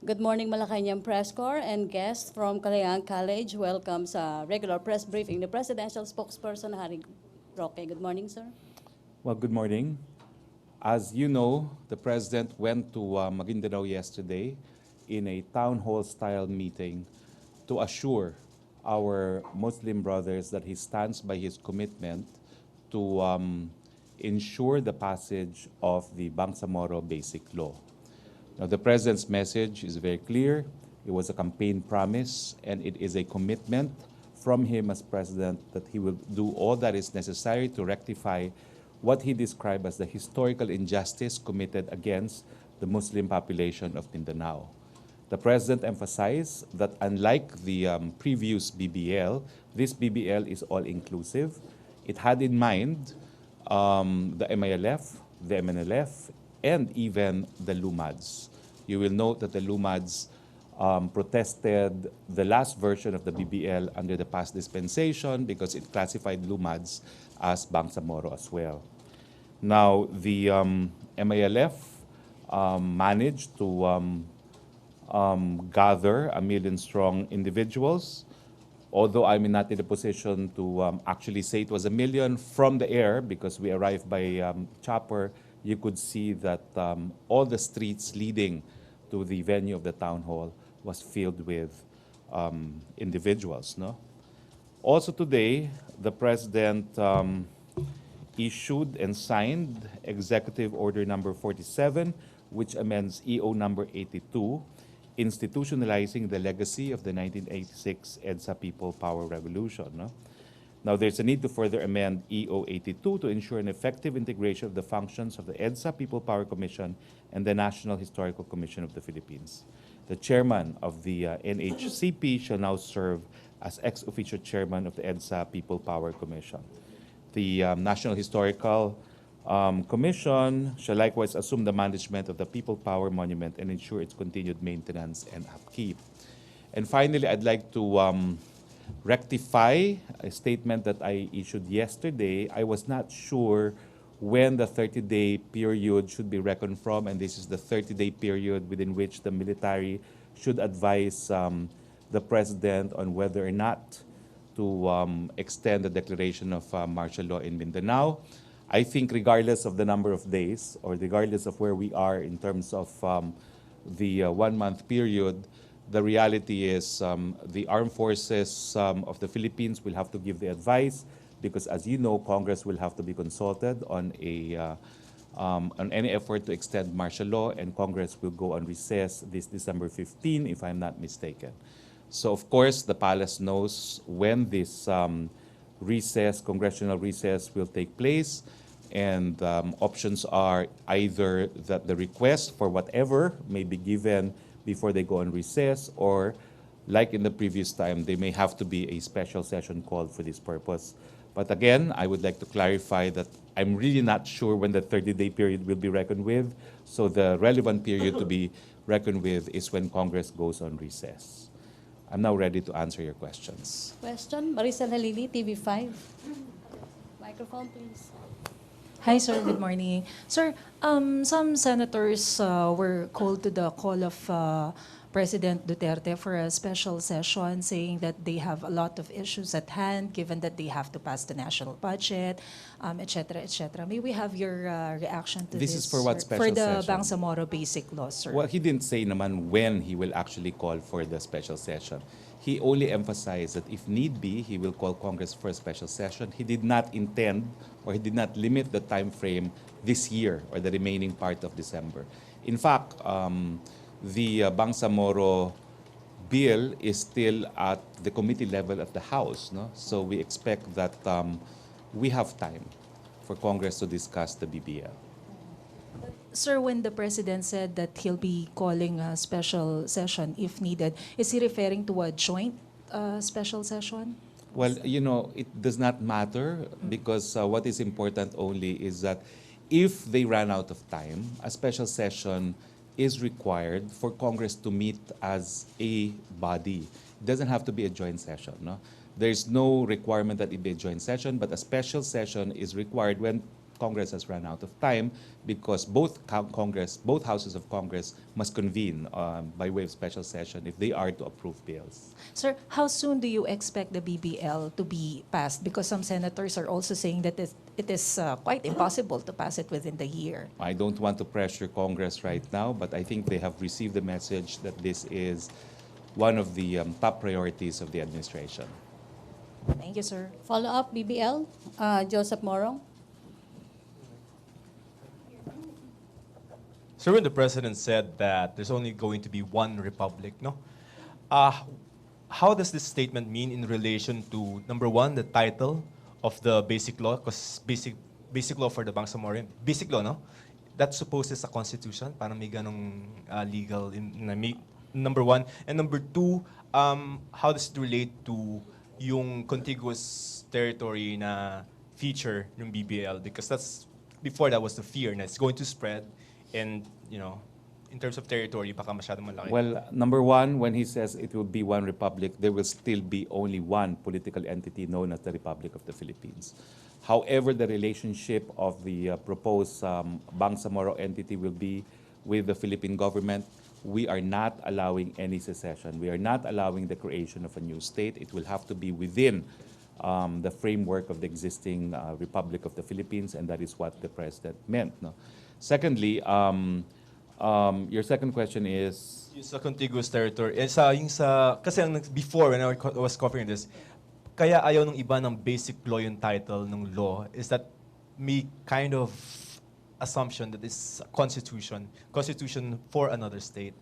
Good morning, Malacañang Press Corps and guests from Kalayaan College. Welcome sa regular press briefing ni Presidential Spokesperson Harry Roque. Good morning, sir. Well, good morning. As you know, the President went to Maguindanao yesterday in a town hall style meeting to assure our Muslim brothers that he stands by his commitment to ensure the passage of the Bangsamoro Basic Law. Now, the President's message is very clear. It was a campaign promise, and it is a commitment from him as President that he will do all that is necessary to rectify what he described as the historical injustice committed against the Muslim population of Mindanao. The President emphasized that unlike the previous BBL, this BBL is all-inclusive. It had in mind the MILF, the MNLF, and even the LUMADs. You will note that the LUMADs protested the last version of the BBL under the past dispensation because it classified LUMADs as Bangsamoro as well. Now, the MILF managed to gather 1 million-strong individuals. Although I'm not in a position to actually say it was 1 million from the air because we arrived by chopper, you could see that all the streets leading to the venue of the town hall was filled with individuals. No? Also today, the President issued and signed Executive Order Number 47, which amends EO Number 82, institutionalizing the legacy of the 1986 EDSA People Power Revolution. No? Now, there's a need to further amend EO 82 to ensure an effective integration of the functions of the EDSA People Power Commission and the National Historical Commission of the Philippines. The chairman of the NHCP shall now serve as ex officio chairman of the EDSA People Power Commission. The National Historical Commission shall likewise assume the management of the People Power Monument and ensure its continued maintenance and upkeep. And finally, I'd like to rectify a statement that I issued yesterday. I was not sure when the 30-day period should be reckoned from, and this is the 30-day period within which the military should advise the President on whether or not to extend the declaration of martial law in Mindanao. I think regardless of the number of days or regardless of where we are in terms of the 1-month period, the reality is the armed forces of the Philippines will have to give the advice because, as you know, Congress will have to be consulted on any effort to extend martial law, and Congress will go on recess this December 15, if I'm not mistaken. So, of course, the palace knows when this congressional recess will take place, and options are either that the request for whatever may be given before they go on recess, or like in the previous time, they may have to be a special session called for this purpose. But again, I would like to clarify that I'm really not sure when the 30-day period will be reckoned with. So the relevant period to be reckoned with is when Congress goes on recess. I'm now ready to answer your questions. Question, Maricel Halili, TV5. Microphone, please. Hi, sir. Good morning. Sir, some senators were called to the call of President Duterte for a special session, saying that they have a lot of issues at hand, given that they have to pass the national budget, et cetera, et cetera. May we have your reaction to this? This is for what sir? special For the session? Bangsamoro Basic Law, sir. Well, he didn't say naman when he will actually call for the special session. He only emphasized that if need be, he will call Congress for a special session. He did not intend or he did not limit the time frame this year or the remaining part of December. In fact, the Bangsamoro bill is still at the committee level of the House. No? So we expect that we have time for Congress to discuss the BBL. Sir, when the President said that he'll be calling a special session if needed, is he referring to a joint special session? Well, you know, it does not matter because what is important only is that if they run out of time, a special session is required for Congress to meet as a body. It doesn't have to be a joint session. No? There's no requirement that it be a joint session, but a special session is required when Congress has run out of time because both houses of Congress must convene by way of special session if they are to approve bills. Sir, how soon do you expect the BBL to be passed? Because some senators are also saying that it is quite impossible to pass it within the year. I don't want to pressure Congress right now, but I think they have received the message that this is one of the top priorities of the administration. Thank you, sir. Follow-up, BBL, Joseph Morong. Sir, when the president said that there's only going to be one republic, no? How does this statement mean in relation to, number one, the title of the basic law? Because basic law for the Bangsamoro, basic law, no? That supposes a constitution, parang may ganong legal, number one. And number two, how does it relate to yung contiguous territory na feature ng BBL? Because before that was the fear na it's going to spread, and in terms of territory, baka masyadong malaki. Well, number one, when he says it will be one republic, there will still be only one political entity known as the Republic of the Philippines. However, the relationship of the proposed Bangsamoro entity will be with the Philippine government, we are not allowing any secession. We are not allowing the creation of a new state. It will have to be within the framework of the existing Republic of the Philippines, and that is what the president meant. No? Secondly, your second question is? Yung sa contiguous territory. Kasi before, when I was covering this, kaya ayaw ng iba ng basic law yung title ng law is that may kind of assumption that it's a constitution for another state.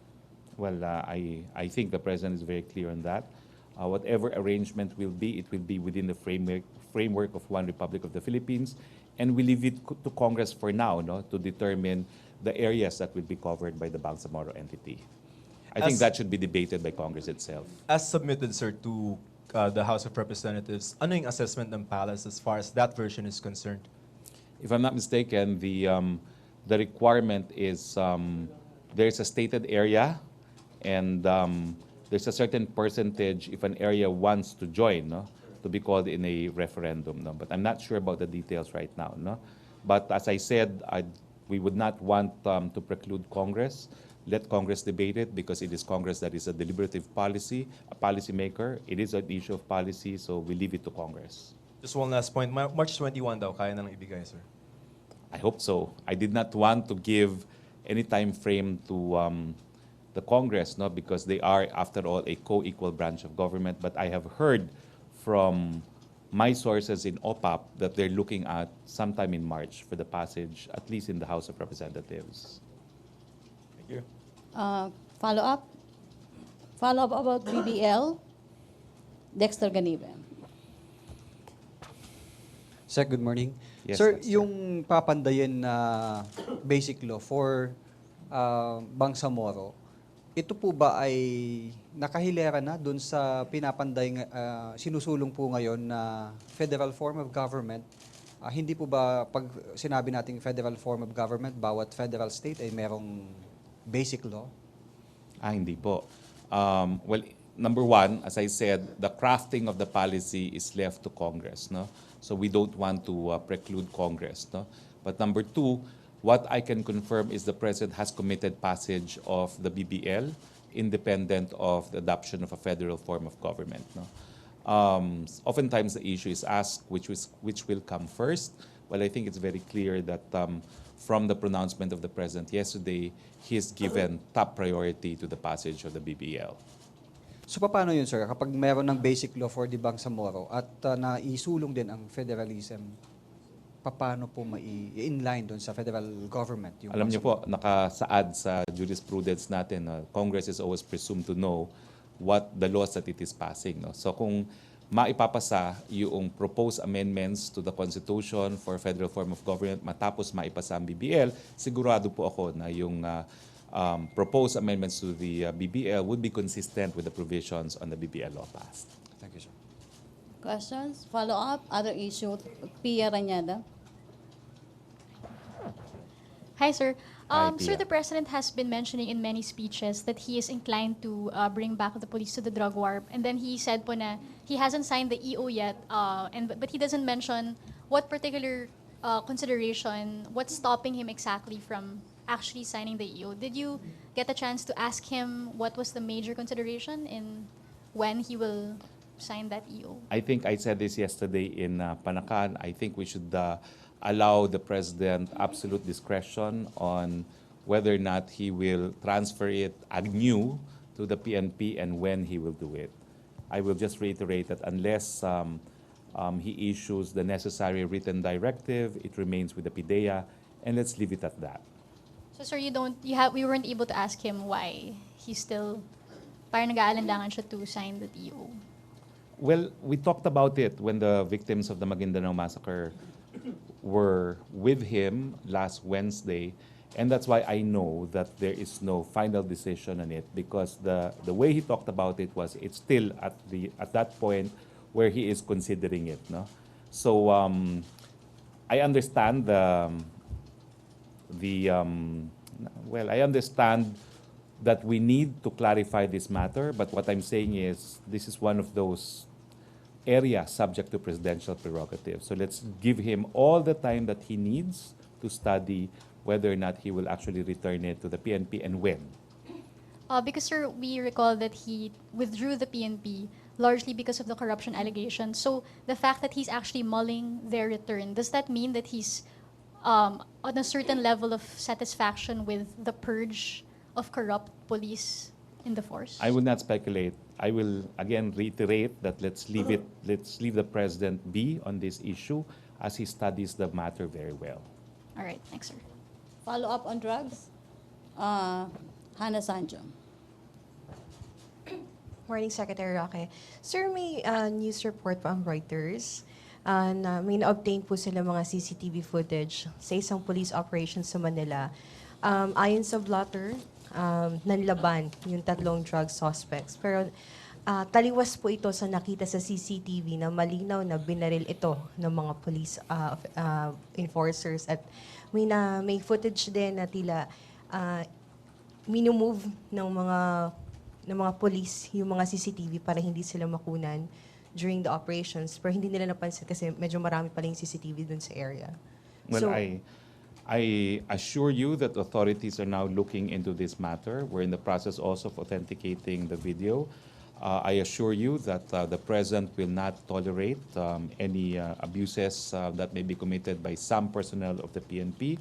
Well, I think the president is very clear on that. Whatever arrangement will be, it will be within the framework of one Republic of the Philippines, and we leave it to Congress for now, no, to determine the areas that will be covered by the Bangsamoro entity. I think that should be debated by Congress itself. As submitted, sir, to the House of Representatives, ano yung assessment ng Palace as far as that version is concerned? If I'm not mistaken, the requirement is there's a stated area, and there's a certain percentage if an area wants to join, no, to be called in a referendum. No? But I'm not sure about the details right now. No? But as I said, we would not want to preclude Congress. Let Congress debate it, because it is Congress that is a deliberative policy, a policy maker. It is an issue of policy, so we leave it to Congress. Just one last point. March 21 daw, kaya na lang ibigay, sir. I hope so. I did not want to give any time frame to the Congress, no, because they are, after all, a co-equal branch of government. But I have heard from my sources in OPAP that they're looking at sometime in March for the passage, at least in the House of Representatives. Thank you. Follow-up? Follow-up about BBL, Dexter Ganive. Sir, good morning. Yes, Sir, Dexter. yung papandayin na basic law for Bangsamoro, ito po ba ay nakahilera na dun sa pinapanday, sinusulong po ngayon na federal form of government? Hindi po ba pag sinabi nating federal form of government, bawat federal state ay merong basic law? Hindi po. Well, number one, as I said, the crafting of the policy is left to Congress, no? So we don't want to preclude Congress, no? But number two, what I can confirm is the President has committed passage of the BBL independent of the adoption of a federal form of government, no? Oftentimes the issue is asked which will come first. Well, I think it's very clear that from the pronouncement of the President yesterday, he has given top priority to the passage of the BBL. So paano yun, sir? Kapag meron ng basic law for the Bangsamoro at naisulong din ang federalism, paano po mai-inline doon sa federal government? Yung Alam niyo po, nakasaad sa jurisprudence natin, Congress is always presumed to know what the laws that it is passing. No? So kung maipapasa yung proposed amendments to the Constitution for federal form of government, matapos maipasa ang BBL, sigurado po ako na yung proposed amendments to the BBL would be consistent with the provisions on the BBL law passed. Thank you, sir. Questions? Follow-up? Other issue? Pia Ranyada. Hi, sir. Hi, Sir, Pia. the President has been mentioning in many speeches that he is inclined to bring back the police to the drug war. And then he said po na he hasn't signed the EO yet, but he doesn't mention what particular consideration, what's stopping him exactly from actually signing the EO? Did you get a chance to ask him what was the major consideration in when he will sign that EO? I think I said this yesterday in Panakan. I think we should allow the president absolute discretion on whether or not he will transfer it anew to the PNP and when he will do it. I will just reiterate that unless he issues the necessary written directive, it remains with the PIDEA, and let's leave it at that. So sir, we weren't able to ask him why he's still parang nag-aalandangan siya to sign the EO. Well, we talked about it when the victims of the Maguindanao massacre were with him last Wednesday, and that's why I know that there is no final decision on it, because the way he talked about it was it's still at that point where he is considering it, no? So I understand I understand that we need to clarify this matter, but what I'm saying is this is one of those areas subject to presidential prerogative. So let's give him all the time that he needs to study whether or not he will actually return it to the PNP and when. Because sir, we recall that he withdrew the PNP largely because of the corruption allegations. So the fact that he's actually mulling their return, does that mean that he's on a certain level of satisfaction with the purge of corrupt police in the force? I will not speculate. I will again reiterate that let's leave the president be on this issue as he studies the matter very well. All right, thanks sir. Follow up on drugs, Hannah Sancho. Morning, Secretary Roque. Sir, may news report from Reuters na may na-obtain po sila mga CCTV footage sa isang police operation sa Manila. Ayon sa blotter, nanlaban yung 3 drug suspects. Pero taliwas po ito sa nakita sa CCTV na malinaw na binaril ito ng mga police enforcers. At may footage din na tila minumove ng mga police yung mga CCTV para hindi sila makunan during the operations. Pero hindi nila napansin kasi medyo marami pa yung CCTV dun sa area. Well, I assure you that authorities are now looking into this matter. We're in the process also of authenticating the video. I assure you that the President will not tolerate any abuses that may be committed by some personnel of the PNP.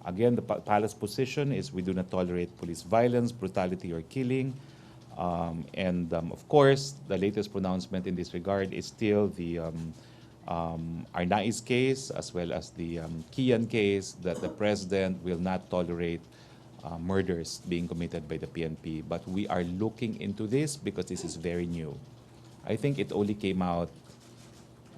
Again, the palace position is we do not tolerate police violence, brutality, or killing. Of course, the latest pronouncement in this regard is still the Arnaiz case as well as the Kian case, that the President will not tolerate murders being committed by the PNP. But we are looking into this because this is very new. I think it only came out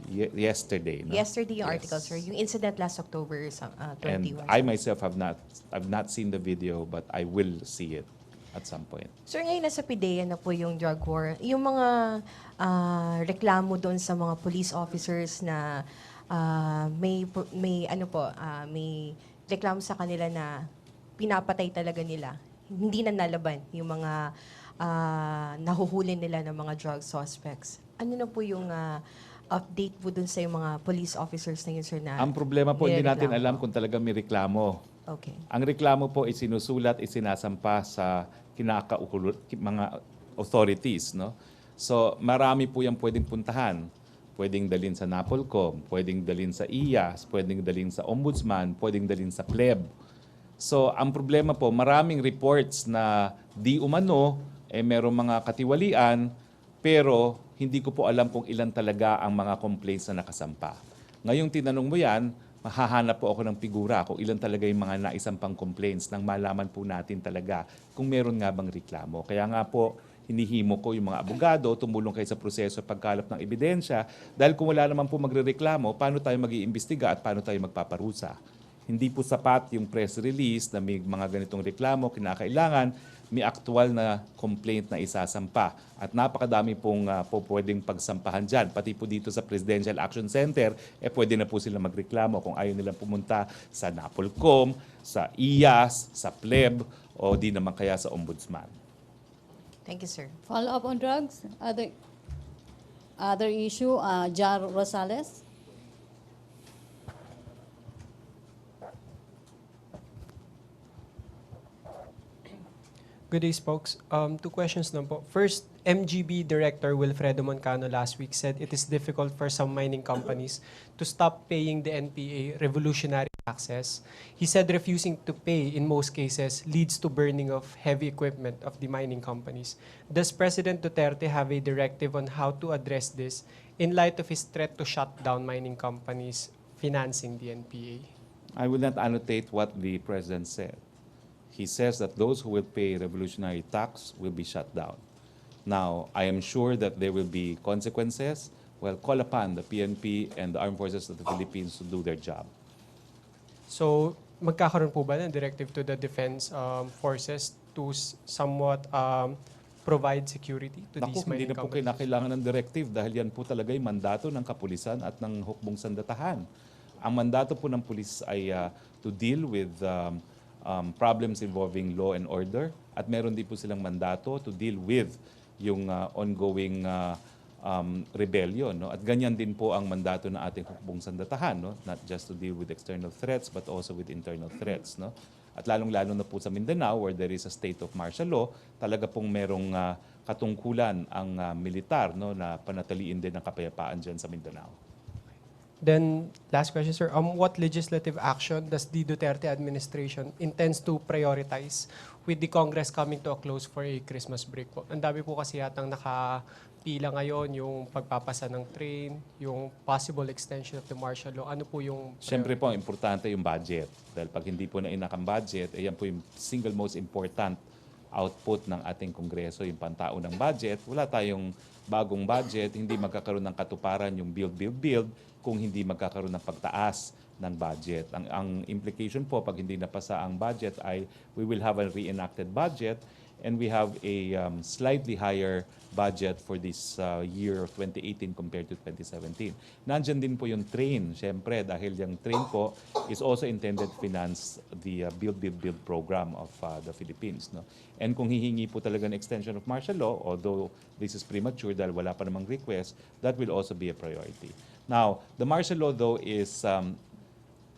yesterday. No? Yesterday yung Yes. article, sir. Yung incident last October 21. And I myself have not seen the video, but I will see it at some point. Sir, ngayon nasa PIDEA na po yung drug war. Yung mga reklamo doon sa mga police officers na may reklamo sa kanila na pinapatay talaga nila. Hindi na nalaban yung mga nahuhuli nila ng mga drug suspects. Ano na po yung update po dun sa yung mga police officers na yun, sir, na Ang problema po, hindi natin nirereklamo? alam kung talagang may reklamo. Okay. Ang reklamo po ay sinusulat, isinasampa sa mga authorities, no? So, marami po yung pwedeng puntahan. Pwedeng dalhin sa NAPOLCOM, pwedeng dalhin sa IAS, pwedeng dalhin sa Ombudsman, pwedeng dalhin sa PLEB. So, ang problema po, maraming reports na di umano, merong mga katiwalian, pero hindi ko po alam kung ilan talaga ang mga complaints na nakasampa. Ngayong tinanong mo yan, mahahanap po ako ng figura kung ilan talaga yung mga naisampang complaints nang malaman po natin talaga kung meron nga bang reklamo. Kaya nga po, hinihimo ko yung mga abogado, tumulong kayo sa proseso pagkalap ng ebidensya, dahil kung wala naman po magrereklamo, paano tayo mag-iimbestiga at paano tayo magpaparusa? Hindi po sapat yung press release na may mga ganitong reklamo, kinakailangan may aktual na complaint na isasampa. At napakadami pong pwedeng pagsampahan dyan. Pati po dito sa Presidential Action Center, pwede na po sila magreklamo kung ayaw nilang pumunta sa NAPOLCOM, sa IAS, sa PLEB, o di naman kaya sa Ombudsman. Thank you, sir. Follow up on drugs, other issue, Jar Rosales. Good day, spokes. Two questions lang po. First, MGB Director Wilfredo Moncano last week said it is difficult for some mining companies to stop paying the NPA revolutionary taxes. He said refusing to pay in most cases leads to burning of heavy equipment of the mining companies. Does President Duterte have a directive on how to address this in light of his threat to shut down mining companies financing the NPA? I will not annotate what the president said. He says that those who will pay revolutionary tax will be shut down. Now, I am sure that there will be consequences. Well, call upon the PNP and the Armed Forces of the Philippines to do their job. So, magkakaroon po ba ng directive to the defense forces to somewhat provide security to Naku, these hindi mining na po companies? kailangan ng directive dahil yan po talaga yung mandato ng kapulisan at ng hukbong sandatahan. Ang mandato po ng pulis ay to deal with problems involving law and order at meron din po silang mandato to deal with yung ongoing rebellion. No? At ganyan din po ang mandato ng ating hukbong sandatahan, no? Not just to deal with external threats but also with internal threats. No? At lalong-lalo na po sa Mindanao where there is a state of martial law, talaga pong merong katungkulan ang militar, no? Na panatiliin din ang kapayapaan dyan sa Mindanao. Then, last question, sir. What legislative action does the Duterte administration intends to prioritize with the Congress coming to a close for a Christmas break po? Ang dami po kasi yatang nakapila ngayon, yung pagpapasa ng train, yung possible extension of the martial law. Ano po yung Siyempre po, importante yung budget. Dahil pag hindi po nainak ang budget, yan po yung single most important output ng ating Kongreso, yung pantao ng budget. Wala tayong bagong budget, hindi magkakaroon ng katuparan yung build kung hindi magkakaroon ng pagtaas ng budget. Ang implication po pag hindi napasa ang budget ay we will have a reenacted budget and we have a slightly higher budget for this year of 2018 compared to 2017. Nandyan din po yung train, syempre, dahil yung train po is also intended to finance the Build program of the Philippines. No? And kung hihingi po talaga ng extension of martial law, although this is premature dahil wala pa namang request, that will also be a priority. Now, the martial law though is,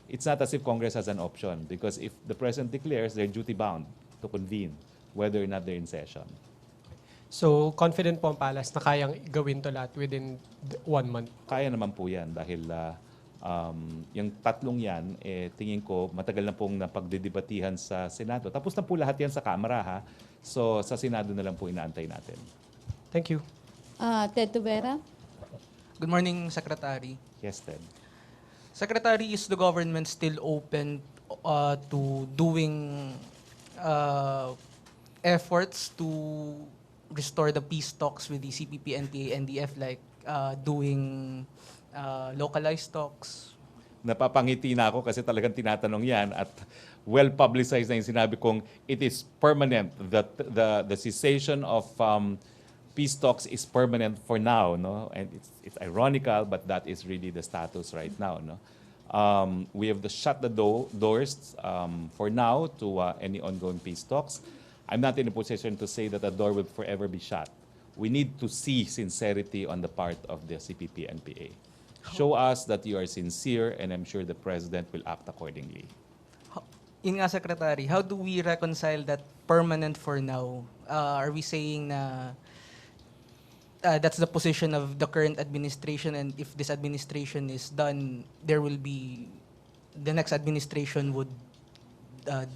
it's not as if Congress has an option because if the President declares, they're duty-bound to convene whether or not they're in session. So, confident po ang Palace na kayang gawin to lahat within 1 month? Kaya naman po yan dahil yung tatlong yan, tingin ko matagal na pong napagdidebatihan sa Senado. Tapos na po lahat yan sa Kamara, ha? So, sa Senado na lang po inaantay natin. Thank you. Ted Tubera. Good morning, Secretary. Yes, Ted. Secretary, is the government still open to doing efforts to restore the peace talks with the CPP, NPA, NDF, like doing localized talks? Napapangiti na ako kasi talagang tinatanong yan at well-publicized na yung sinabi kong it is permanent. The cessation of peace talks is permanent for now, no? And it's ironical, but that is really the status right now, no? We have shut the doors for now to any ongoing peace talks. I'm not in a position to say that the door will forever be shut. We need to see sincerity on the part of the CPP-NPA. Show us that you are sincere, and I'm sure the President will act accordingly. Yun nga, Secretary, how do we reconcile that permanent for now? Are we saying na that's the position of the current administration, and if this administration is done, there will be, the next administration would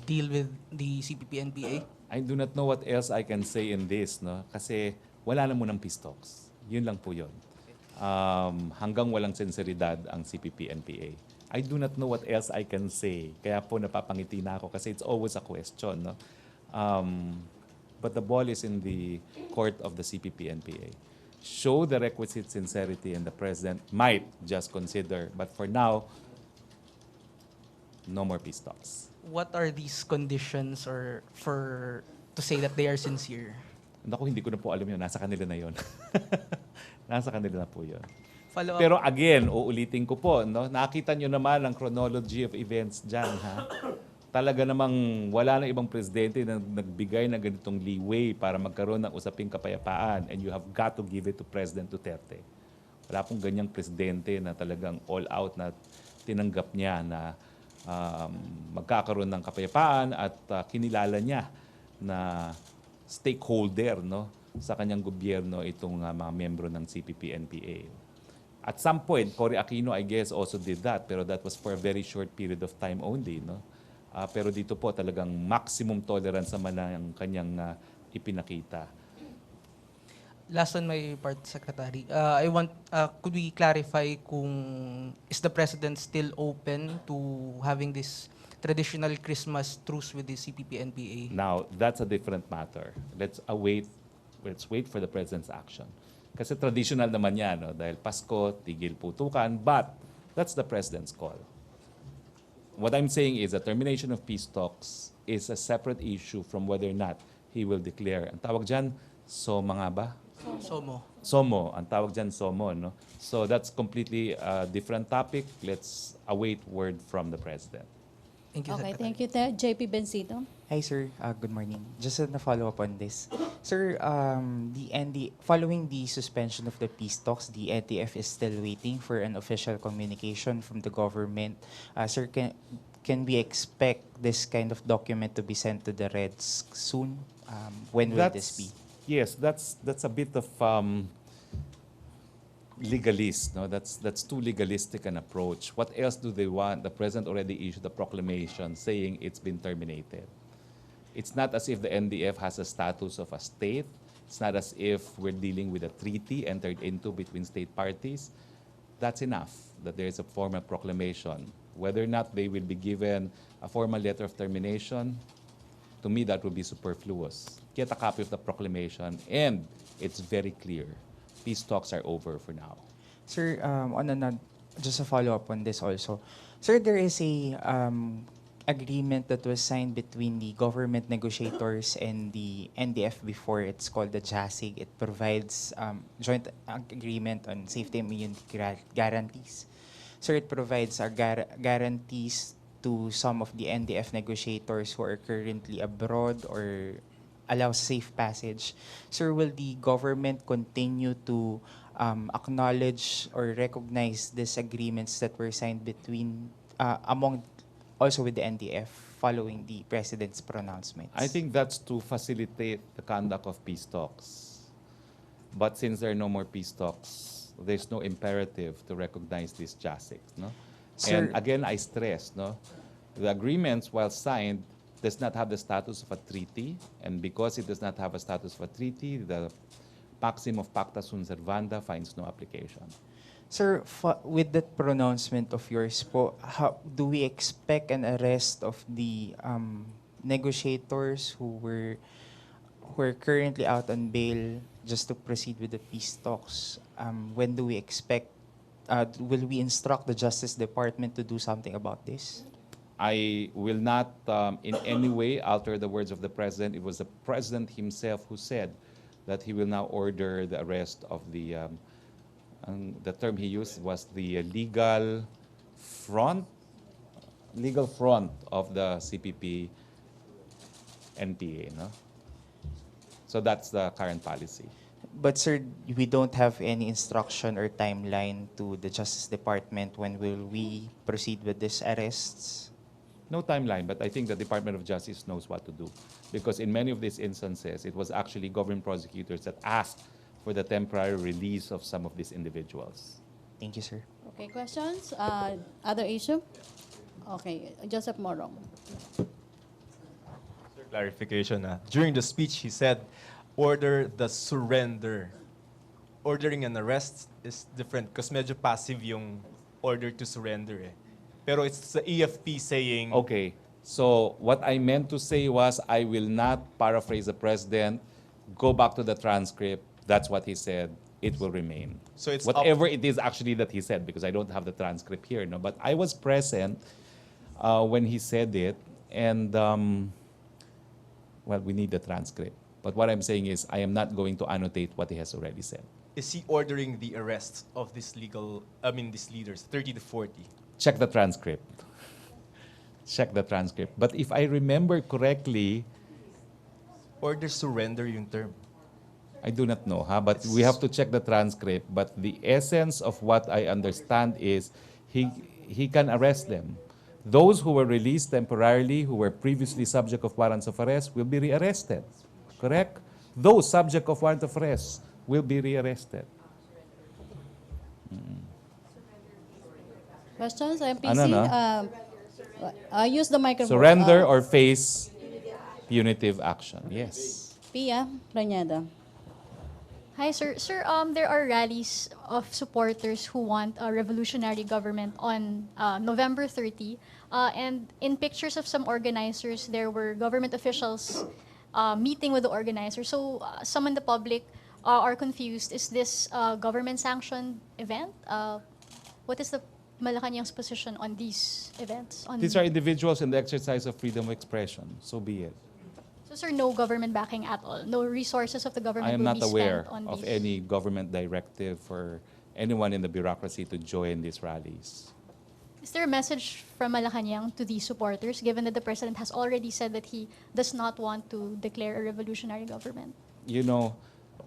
deal with the CPP-NPA? I do not know what else I can say in this, no? Kasi wala na munang peace talks. Yun lang po yun. Hanggang walang sinseridad ang CPP-NPA. I do not know what else I can say. Kaya po napapangiti na ako kasi it's always a question, no? But the ball is in the court of the CPP-NPA. Show the requisite sincerity and the President might just consider. But for now, no more peace talks. What are these conditions or for to say that they are sincere? Naku, hindi ko na po alam yun. Nasa kanila na yun. Nasa kanila na po yun. Follow up. Pero again, uulitin ko po, no? Nakita nyo naman ang chronology of events dyan, ha? Talaga namang wala na ibang presidente na nagbigay ng ganitong leeway para magkaroon ng usaping kapayapaan, and you have got to give it to President Duterte. Wala pong ganyang presidente na talagang all out na tinanggap niya na magkakaroon ng kapayapaan at kinilala niya na stakeholder, no, sa kanyang gobyerno itong mga miyembro ng CPP-NPA. At some point, Cory Aquino, I guess, also did that, pero that was for a very short period of time only, no? Pero dito po talagang maximum tolerance naman ang kanyang ipinakita. Last on my part, Secretary. I want, could we clarify kung is the President still open to having this traditional Christmas truce with the CPP-NPA? Now, that's a different matter. Let's wait for the President's action. Kasi traditional naman yan, no? Dahil Pasko, tigil putukan, but that's the President's call. What I'm saying is the termination of peace talks is a separate issue from whether or not he will declare. Ang tawag dyan, SOMA nga ba? SOMO. SOMO. Ang tawag dyan, SOMO. No? So that's completely a different topic. Let's await word from the President. Thank you, Okay, Secretary. thank you, JP Bencito. Hi, sir. Good morning. Just a follow-up on this. Sir, following the suspension of the peace talks, the NTF is still waiting for an official communication from the government. Sir, can we expect this kind of document to be sent to the Reds soon? When will this be? Yes, that's a bit of legalist. No, that's too legalistic an approach. What else do they want? The president already issued a proclamation saying it's been terminated. It's not as if the NDF has a status of a state. It's not as if we're dealing with a treaty entered into between state parties. That's enough that there is a formal proclamation. Whether or not they will be given a formal letter of termination, to me that would be superfluous. Get a copy of the proclamation, and it's very clear. Peace talks are over for now. Sir, just a follow-up on this also. Sir, there is a agreement that was signed between the government negotiators and the NDF before. It's called the JASIG. It provides joint agreement on safety and immunity guarantees. Sir, it provides guarantees to some of the NDF negotiators who are currently abroad or allows safe passage. Sir, will the government continue to acknowledge or recognize these agreements that were signed between also with the NDF following the President's pronouncements? I think that's to facilitate the conduct of peace talks. But since there are no more peace talks, there's no imperative to recognize these JASICs. No? Sir- And again, I stress, no, the agreements, while signed, does not have the status of a treaty. And because it does not have a status of a treaty, the maxim of pacta sunt servanda finds no application. Sir, with that pronouncement of yours how do we expect an arrest of the negotiators who were currently out on bail just to proceed with the peace talks? When do we expect, will we instruct the Justice Department to do something about this? I will not in any way alter the words of the President. It was the President himself who said that he will now order the arrest of the term he used was the legal front of the CPP NPA. No? So that's the current policy. But sir, we don't have any instruction or timeline to the Justice Department when will we proceed with these arrests? No timeline, but I think the Department of Justice knows what to do. Because in many of these instances, it was actually government prosecutors that asked for the temporary release of some of these individuals. Thank you, sir. Okay, questions? Other issue? Okay, Joseph Morong. Clarification. During the speech, he said, order the surrender. Ordering an arrest is different because medyo passive yung order to surrender. Pero it's the EFP saying... Okay, so what I meant to say was I will not paraphrase the President, go back to the transcript. That's what he said. It will remain. So it's whatever it is actually that he said, because I don't have the transcript here. No, but I was present when he said it, and well, we need the transcript. But what I'm saying is I am not going to annotate what he has already said. Is he ordering the arrest of these leaders, 30 to 40? Check the transcript. Check the transcript. But if I remember correctly, Order surrender yung term. I do not know, but we have to check the transcript. But the essence of what I understand is he can arrest them. Those who were released temporarily, who were previously subject of warrants of arrest, will be rearrested. correct? Those subject of warrant of arrest will be rearrested. Questions, MPC? Ano na? Use the microphone. Surrender or face punitive action. Yes. Pia Planyada. Hi, sir. Sir, there are rallies of supporters who want a revolutionary government on November 30. And in pictures of some organizers, there were government officials meeting with the organizers. So some in the public are confused. Is this a government-sanctioned event? What is the Malacañang's position on these events? These are individuals in the exercise of freedom of expression. So be it. So, sir, no government backing at all? No resources of the government I am will not be aware spent on of these? any government directive for anyone in the bureaucracy to join these rallies. Is there a message from Malacañang to these supporters, given that the president has already said that he does not want to declare a revolutionary government? You know,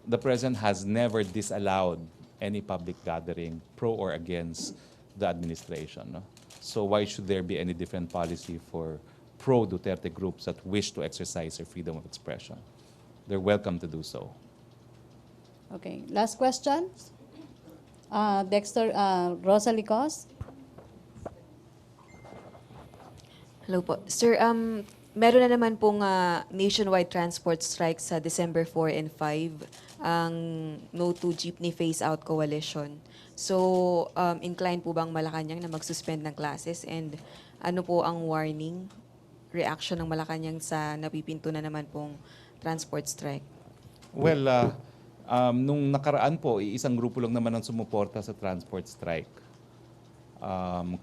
the president has never disallowed any public gathering, pro or against the administration. No? So why should there be any different policy for pro-Duterte groups that wish to exercise their freedom of expression? They're welcome to do so. Okay, last question. Dexter Rosalie Cos. Hello po. Sir, meron na naman pong nationwide transport strike sa December 4 and 5, ang No to Jeepney Phase Out Coalition. So, inclined po bang Malacañang na mag-suspend ng classes? And ano po ang warning, reaction ng Malacañang sa napipinto na naman pong transport strike? Well, nung nakaraan po, isang grupo lang naman ang sumuporta sa transport strike.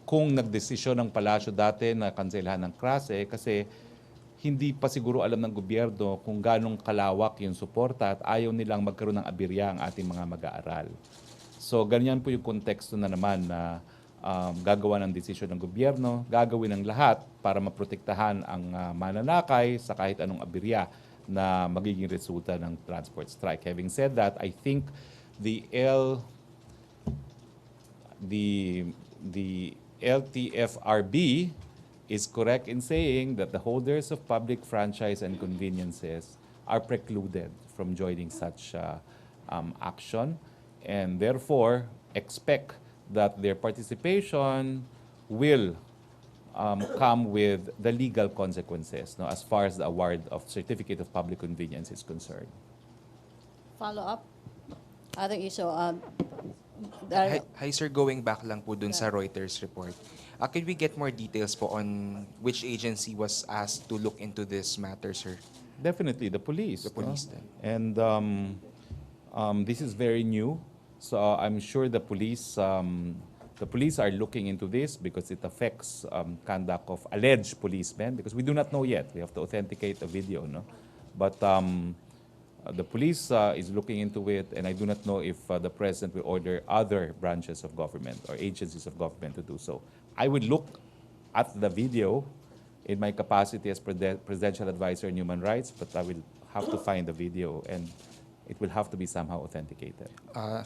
Kung nagdesisyon ng palasyo dati na kanselahan ng klase, kasi hindi pa siguro alam ng gobyerno kung ganong kalawak yung suporta at ayaw nilang magkaroon ng abirya ang ating mga mag-aaral. So ganyan po yung konteksto na naman na gagawa ng desisyon ng gobyerno, gagawin ng lahat para maprotektahan ang mananakay sa kahit anong abirya na magiging resulta ng transport strike. Having said that, I think the LTFRB is correct in saying that the holders of public franchise and conveniences are precluded from joining such action, and therefore expect that their participation will come with the legal consequences, no, as far as the award of Certificate of Public Convenience is concerned. Follow up. Other issue. Hi, sir, going back lang po dun sa Reuters report. Could we get more details po on which agency was asked to look into this matter, sir? Definitely, the police. The police then. And this is very new, so I'm sure the police are looking into this because it affects conduct of alleged policemen, because we do not know yet. We have to authenticate the video, no? But the police is looking into it, and I do not know if the president will order other branches of government or agencies of government to do so. I would look at the video in my capacity as Presidential Advisor on Human Rights, but I will have to find the video, and it will have to be somehow authenticated.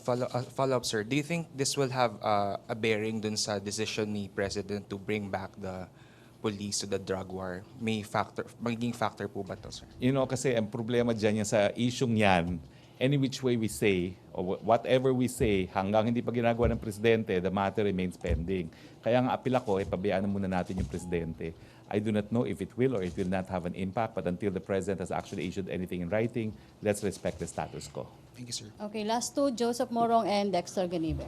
Follow up, sir. Do you think this will have a bearing dun sa decision ni President to bring back the police to the drug war? Magiging factor po ba to, sir? You know, kasi ang problema dyan yan sa isyong yan, any which way we say, or whatever we say, hanggang hindi pa ginagawa ng presidente, the matter remains pending. Kaya nga apil ako, pabayaan muna natin yung presidente. I do not know if it will or it will not have an impact, but until the president has actually issued anything in writing, let's respect the status quo. Thank you, sir. Okay, last two, Joseph Morong and Dexter Ganibe.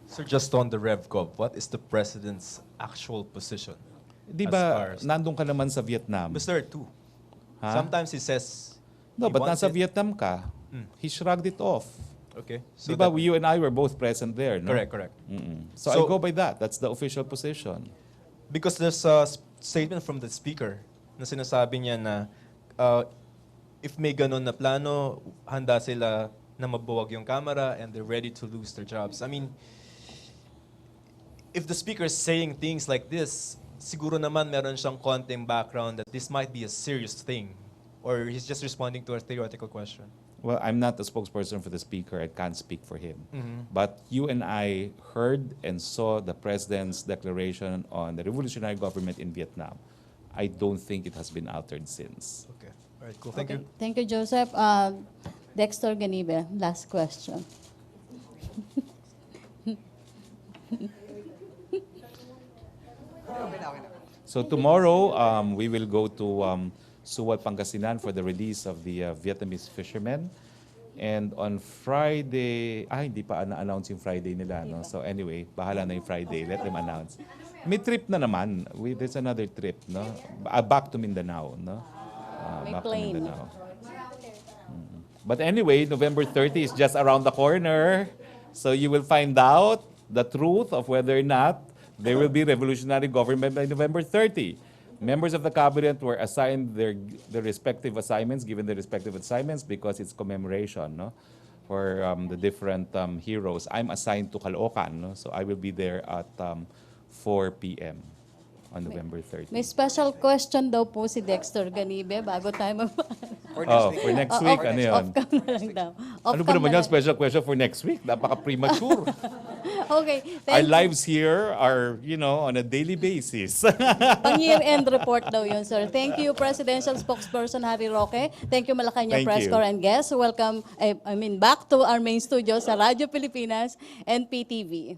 Sir, just on the RevGov, what is the president's actual position? Di as ba, far as- nandun ka naman sa Vietnam? Mr. Two. Ha? Sometimes he says. No, he but wants nasa it. Vietnam ka. He shrugged it off. Okay. Di ba, that- you and I were both present there, no? Correct. So I So- go by that. That's the official position. Because there's a statement from the speaker na sinasabi niya na if may ganun na plano, handa sila na mabuwag yung camera and they're ready to lose their jobs. I mean, if the speaker is saying things like this, siguro naman meron siyang konting background that this might be a serious thing, or he's just responding to a theoretical question. Well, I'm not the spokesperson for the speaker. I can't speak for him. But you and I heard and saw the president's declaration on the revolutionary government in Vietnam. I don't think it has been altered since. Okay. All right, cool. Thank you. Thank you, Joseph. Dexter Ganibe, last question. So tomorrow, we will go to Suwat, Pangasinan for the release of the Vietnamese fishermen. And on Friday, hindi pa na-announce yung Friday nila. No? So anyway, bahala na yung Friday. Let them announce. May trip na naman. There's another trip. No? Back to Mindanao. No? May Back to plane. Mindanao. But anyway, November 30 is just around the corner. So you will find out the truth of whether or not there will be revolutionary government by November 30. Members of the cabinet were assigned their respective assignments, given their respective assignments because it's commemoration, no, for the different heroes. I'm assigned to Caloocan, no, so I will be there at 4 p.m. on November 30. May special question daw po si Dexter Ganibe bago tayo For next week, ano yun? Off-cam na lang daw. Ano ba naman yung special question for next week? Napaka-premature. Okay, Our thank you. lives here are, on a daily basis. Pang year-end report daw yun, sir. Thank you, Presidential Spokesperson Harry Roque. Thank you, Malacañang Thank Press you. Corps and guests. Welcome, back to our main studio sa Radyo Pilipinas and PTV.